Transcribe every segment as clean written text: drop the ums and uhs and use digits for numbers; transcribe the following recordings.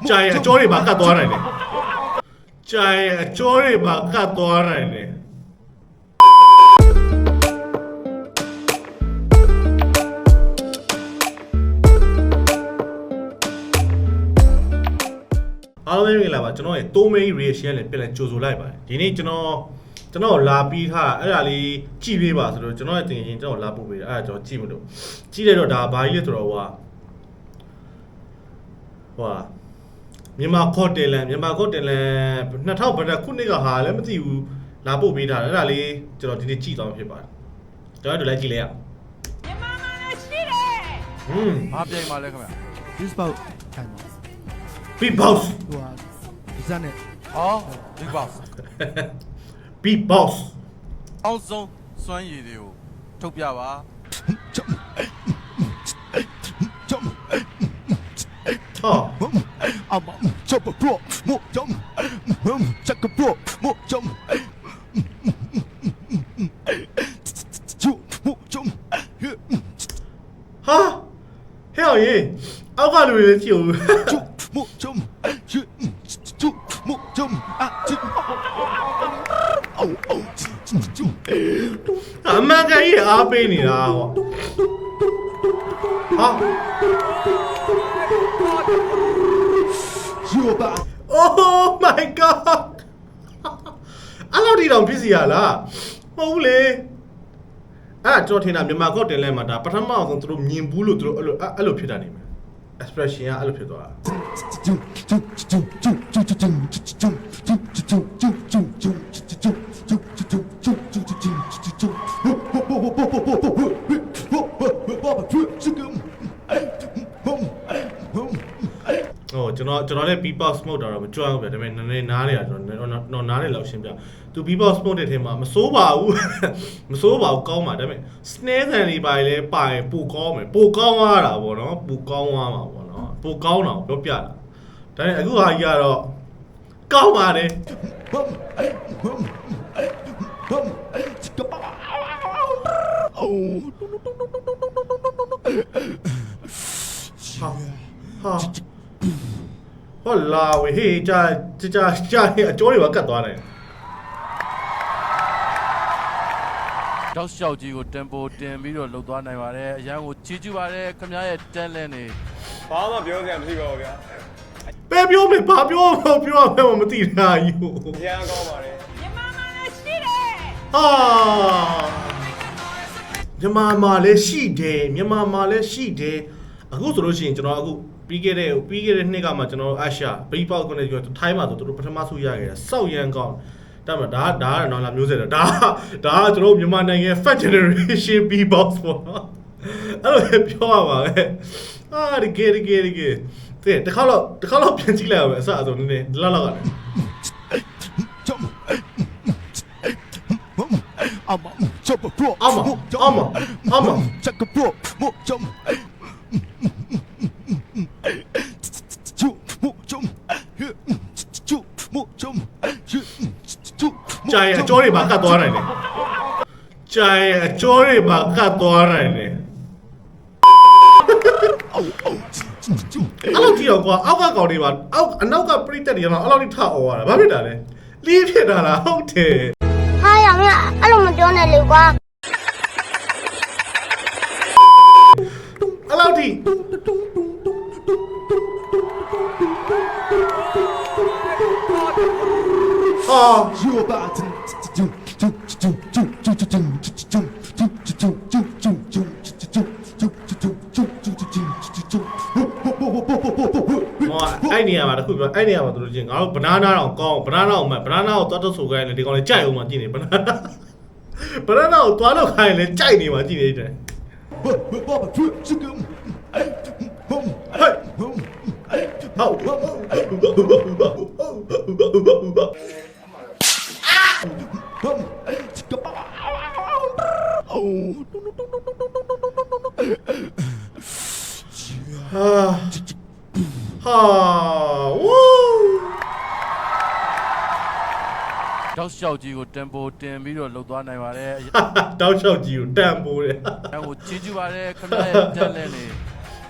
ကြာရင်အကျော်တွေပါကတ်သွားနိုင်တယ်ကြာရင်အကျော်တွေပါကတ်သွားနိုင်တယ်အားလုံးမင်္ဂလာပါကျွန်တော်ရဲ့3 main reaction နဲ့ပြန်လည်ကြိုဆိုလိုက်ပါတယ်ဒီနေ့ကျွန်တော်လာပြီးထားအဲ့ဒါလေးကြည့်ပေးပါဆိုတော့ကျွန်တော်ရဲ့တင်ရင်ကျွန်တော်လာပို့ပေးတာအဲ့ဒါကျွန်တော်ကြည့်မလို့ကြည့်လိုက်တော့ဒါဘာကြီးလဲဆိုတော့ဟိုမြန်မာကော့တယ်လန်2000ဘယ်နှစ်ခုနှစ်ကဟာလည်းမသိဘူးလာပို့ပေးထားတယ်အဲ့ဒါလေးကျွန်တော်ဒီနေ့ကြည့်သွားမှာဖြစ်ပါတယ်ကျွန်တော်တို့လည်းကြည့်လိုက်ရအောင်မြန်မာမှာလည်းရှိတယ်ဘာပြိုင်ပါလဲခင်ဗျာ this bout ထိုင်ပါ Big Boss ဟိုဟာဒီဇက်နဲ့ ဟော Big Boss Big Boss အောက်ဆုံးစွမ်းရည်တွေကိုထုတ်ပြပါဟောအမချပ်ပရိုမို့ဂျုံချက်ပရိုမို့ဂျုံဂျုံမို့ဂျုံဟာဟဲ့ရေအောက်ကလူတွေလည်းကြည့်ဦးဂျုံမို့ဂျုံဂျုံမို့ဂျုံအာဂျုံအော်ဂျုံအမန်ကြီးအားပေးနေတာဟောဟာ Oh my god အဲ့လိုဒီတော့ဖြစ်စီရလားမဟုတ်ဘူးလေအဲ့ကျွန်တော်ထင်တာမြန်မာကော့တင်လဲမှာဒါပထမအောင်သူတို့မြင်ဘူးလို့သူတို့အဲ့လိုဖြစ်တာနေမှာ expression ကအဲ့လိုဖြစ်သွားတာကျွန်တော်လည်း beatbox smoke တာတော့မကြွအောင်ပဲဒါပေမဲ့နည်းနည်းနားနေရကျွန်တော်နားနေလောက်ရှင်းပြသူ beatbox smoke တဲ့ထဲမှာမစိုးပါဘူးကောင်းပါဒါပေမဲ့ snare ဆန်လေးပါလေပါရင်ပိုကောင်းမယ်ပိုကောင်းသွားတာပေါ့နော်ပိုကောင်းသွားမှာပေါ့နော်ပိုကောင်းတာပြောပြတာဒါပေမဲ့အခုဟာကြီးကတော့ကောင်းပါတယ်ဟာဟောလာဝေးဟေးကြာအကျော်တွေပါကတ်သွားတယ်တောက်လျှောက်ကြီးကိုတင်ပိုတင်ပြီးတော့လှုပ်သွားနိုင်ပါတယ်အရန်ကိုချီးကျူးပါတယ်ခင်ဗျားရဲ့ talent တွေဘာမှပြောစရာမရှိပါဘူးဗျာပဲပြောမယ်ဘာပြောရမယ်မသိတာယူရန်ကောင်းပါတယ်မြန်မာမှာလည်းရှိတယ်ဟာမြန်မာမှာလည်းရှိတယ်အခုဆိုလို့ရှိရင်ကျွန်တော်အခုပြီးခဲ့တဲ့နှစ်ကမှကျွန်တော်အာရှဘီပေါက်ကနေထိုင်းမှာဆိုတို့ပထမဆုရခဲ့တာစောက်ရန်ကောင်းဒါမှဒါကတော့လာမျိုးစဲတာဒါကကျွန်တော်မြန်မာနိုင်ငံ Fat Generation Beatbox ပေါ့နော်အဲ့လိုပြောရပါပဲတကယ်တဲ့တခါတော့ပြန်ကြည့်လိုက်အောင်အစအဆုံးနည်းနည်းလောက်ရတယ်အမချပ်ပရိုအမချက်ပရိုမို့ဂျုံကြာရင်အကျော်တွေပါကတ်သွားနိုင်တယ်အဲ့လိုကြည့်တော့ကွာအောက်ကကောင်တွေပါအနောက်ကပရိသတ်တွေကတော့အဲ့လိုထအော်ရတာဘာဖြစ်တာလဲလီးဖြစ်တာလားဟုတ်တယ်ဟာရမအဲ့လိုမပြောနဲ့လေကွာအဲ့လိုဒီအဲ့နေရာမှာတခုပြောအဲ့နေရာမှာသူတို့ချင်းငါတို့ဘနာနာတော့ကောင်းဘနာနာကိုသွားတော့ဆိုခိုင်းလေဒီကောင်လေးကြိုက်အောင်မှကြည့်နေဘနာနာကိုသွားတော့ခိုင်းလေကြိုက်နေမှကြည့်နေတယ်တောက်လျှောက်ကြီးကိုတင်ပိုတင်ပြီးတော့လှုပ်သွားနိုင်ပါတယ်တောက်လျှောက်ကြီးကိုတန်ပိုးတယ်အရန်ကိုချီးကျူးပါတယ်ခင်ဗျားရဲ့ talent တွေ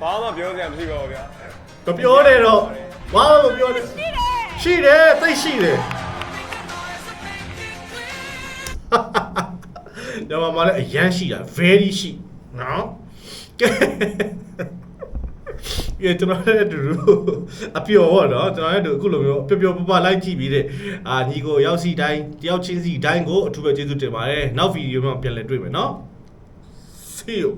ဘာမှပြောစရာမရှိပါဘူးဗျာမပြောနဲ့တော့ ဘာမှမပြောနဲ့ရှိတယ်သိရှိတယ်ဒါမှမလည်းအရန်ရှိတာ very ရှိနော်ကဲကျွန်တော်လည်းတူအပျော်ပေါ့နော်ကျွန်တော်လည်းအခုလိုမျိုးပျော်ပျော်ပပလိုက်ကြည့်ပြီးတဲ့ညီကိုရောက်စီတိုင်းတယောက်ချင်းစီတိုင်းကိုအထူးပဲကျေးဇူးတင်ပါတယ်နောက်ဗီဒီယိုမှာပြန်လည်တွေ့မယ်နော် See you